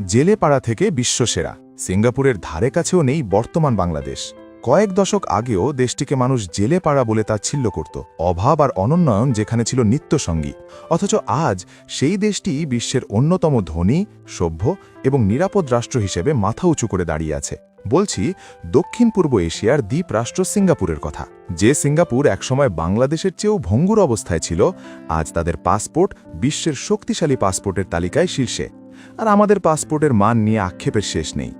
জেলে পাড়া থেকে বিশ্বসেরা সিঙ্গাপুরের ধারে কাছেও নেই বর্তমান বাংলাদেশ। কয়েক দশক আগেও দেশটিকে মানুষ জেলে পাড়া বলে তাচ্ছিল্য করত, অভাব আর অনুন্নয়ন যেখানে ছিল নিত্যসঙ্গী। অথচ আজ সেই দেশটি বিশ্বের অন্যতম ধনী, সভ্য এবং নিরাপদ রাষ্ট্র হিসেবে মাথা উঁচু করে দাঁড়িয়ে আছে। বলছি দক্ষিণ পূর্ব এশিয়ার দ্বীপ রাষ্ট্র সিঙ্গাপুরের কথা। যে সিঙ্গাপুর একসময় বাংলাদেশের চেয়েও ভঙ্গুর অবস্থায় ছিল, আজ তাদের পাসপোর্ট বিশ্বের শক্তিশালী পাসপোর্টের তালিকায় শীর্ষে। আর আমাদের পাসপোর্টের মান নিয়ে আক্ষেপের শেষ নেই।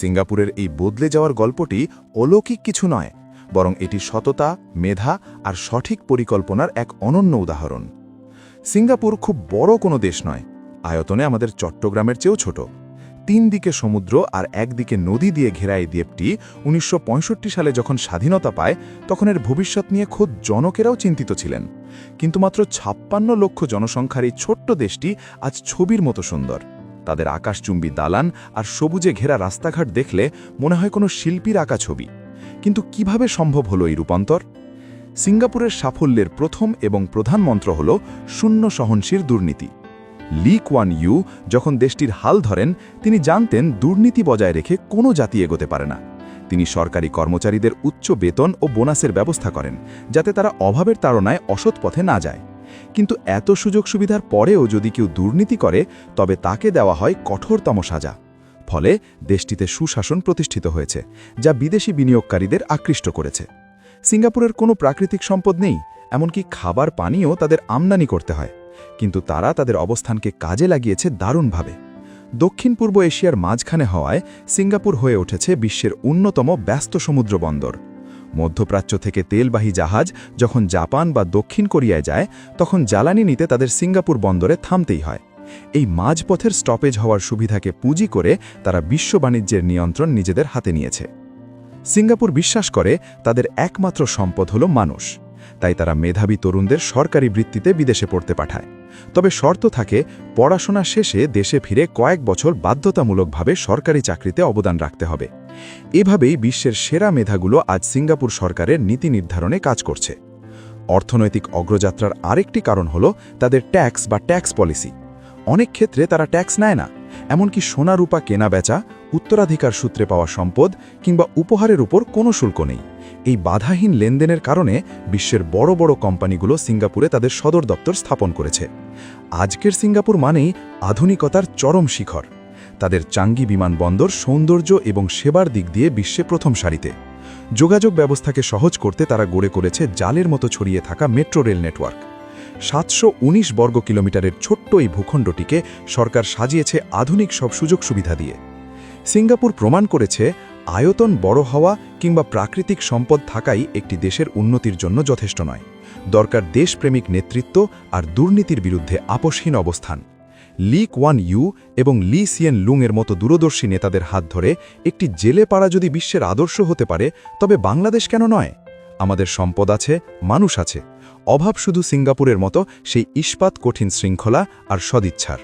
সিঙ্গাপুরের এই বদলে যাওয়ার গল্পটি অলৌকিক কিছু নয়, বরং এটি সততা, মেধা আর সঠিক পরিকল্পনার এক অনন্য উদাহরণ। সিঙ্গাপুর খুব বড় কোনো দেশ নয়, আয়তনে আমাদের চট্টগ্রামের চেয়েও ছোট। 3 দিকে সমুদ্র আর একদিকে নদী দিয়ে ঘেরা এই দ্বীপটি 1965 সালে যখন স্বাধীনতা পায়, তখন এর ভবিষ্যৎ নিয়ে খোদ জনকেরাও চিন্তিত ছিলেন। কিন্তু মাত্র 56 লক্ষ জনসংখ্যার এই ছোট্ট দেশটি আজ ছবির মতো সুন্দর। তাদের আকাশচুম্বী দালান আর সবুজে ঘেরা রাস্তাঘাট দেখলে মনে হয় কোনো শিল্পীর আঁকা ছবি। কিন্তু কিভাবে সম্ভব হলো এই রূপান্তর? সিঙ্গাপুরের সাফল্যের প্রথম এবং প্রধান মন্ত্র হল শূন্য সহনশীল দুর্নীতি। লি কুয়ান ইউ যখন দেশটির হাল ধরেন, তিনি জানতেন দুর্নীতি বজায় রেখে কোনো জাতি এগোতে পারে না। তিনি সরকারি কর্মচারীদের উচ্চ বেতন ও বোনাসের ব্যবস্থা করেন, যাতে তারা অভাবের তাড়নায় অসৎ পথে না যায়। কিন্তু এত সুযোগ সুবিধার পরেও যদি কেউ দুর্নীতি করে, তবে তাকে দেওয়া হয় কঠোরতম সাজা। ফলে দেশটিতে সুশাসন প্রতিষ্ঠিত হয়েছে, যা বিদেশি বিনিয়োগকারীদের আকৃষ্ট করেছে। সিঙ্গাপুরের কোনো প্রাকৃতিক সম্পদ নেই, এমনকি খাবার পানিও তাদের আমদানি করতে হয়। কিন্তু তারা তাদের অবস্থানকে কাজে লাগিয়েছে দারুণভাবে। দক্ষিণ পূর্ব এশিয়ার মাঝখানে হওয়ায় সিঙ্গাপুর হয়ে উঠেছে বিশ্বের অন্যতম ব্যস্ত সমুদ্র বন্দর। মধ্যপ্রাচ্য থেকে তেলবাহী জাহাজ যখন জাপান বা দক্ষিণ কোরিয়ায় যায়, তখন জ্বালানি নিতে তাদের সিঙ্গাপুর বন্দরে থামতেই হয়। এই মাঝপথের স্টপেজ হওয়ার সুবিধাকে পুঁজি করে তারা বিশ্ব বাণিজ্যের নিয়ন্ত্রণ নিজেদের হাতে নিয়েছে। সিঙ্গাপুর বিশ্বাস করে তাদের একমাত্র সম্পদ হল মানুষ, তাই তারা মেধাবী তরুণদের সরকারি বৃত্তিতে বিদেশে পড়তে পাঠায়। তবে শর্ত থাকে, পড়াশোনা শেষে দেশে ফিরে কয়েক বছর বাধ্যতামূলকভাবে সরকারি চাকরিতে অবদান রাখতে হবে। এভাবেই বিশ্বের সেরা মেধাগুলো আজ সিঙ্গাপুর সরকারের নীতি নির্ধারণে কাজ করছে। অর্থনৈতিক অগ্রযাত্রার আরেকটি কারণ হল তাদের ট্যাক্স বা ট্যাক্স পলিসি। অনেক ক্ষেত্রে তারা ট্যাক্স নেয় না, এমনকি সোনা রূপা কেনা বেচা, উত্তরাধিকার সূত্রে পাওয়া সম্পদ কিংবা উপহারের উপর কোনো শুল্ক নেই। এই বাধাহীন লেনদেনের কারণে বিশ্বের বড় বড় কোম্পানিগুলো সিঙ্গাপুরে তাদের সদর দপ্তর স্থাপন করেছে। আজকের সিঙ্গাপুর মানেই আধুনিকতার চরম শিখর। তাদের চাঙ্গি বিমানবন্দর সৌন্দর্য এবং সেবার দিক দিয়ে বিশ্বে প্রথম সারিতে। যোগাযোগ ব্যবস্থাকে সহজ করতে তারা গড়ে করেছে জালের মতো ছড়িয়ে থাকা মেট্রো রেল নেটওয়ার্ক। 719 বর্গ কিলোমিটারের ছোট্ট এই ভূখণ্ডটিকে সরকার সাজিয়েছে আধুনিক সব সুযোগ সুবিধা দিয়ে। সিঙ্গাপুর প্রমাণ করেছে, আয়তন বড় হওয়া কিংবা প্রাকৃতিক সম্পদ থাকাই একটি দেশের উন্নতির জন্য যথেষ্ট নয়। দরকার দেশপ্রেমিক নেতৃত্ব আর দুর্নীতির বিরুদ্ধে আপোষহীন অবস্থান। লি কুয়ান ইউ এবং লি সিয়েন লুং এর মতো দূরদর্শী নেতাদের হাত ধরে একটি জেলে পাড়া যদি বিশ্বের আদর্শ হতে পারে, তবে বাংলাদেশ কেন নয়? আমাদের সম্পদ আছে, মানুষ আছে, অভাব শুধু সিঙ্গাপুরের মতো সেই ইস্পাত কঠিন শৃঙ্খলা আর সদিচ্ছার।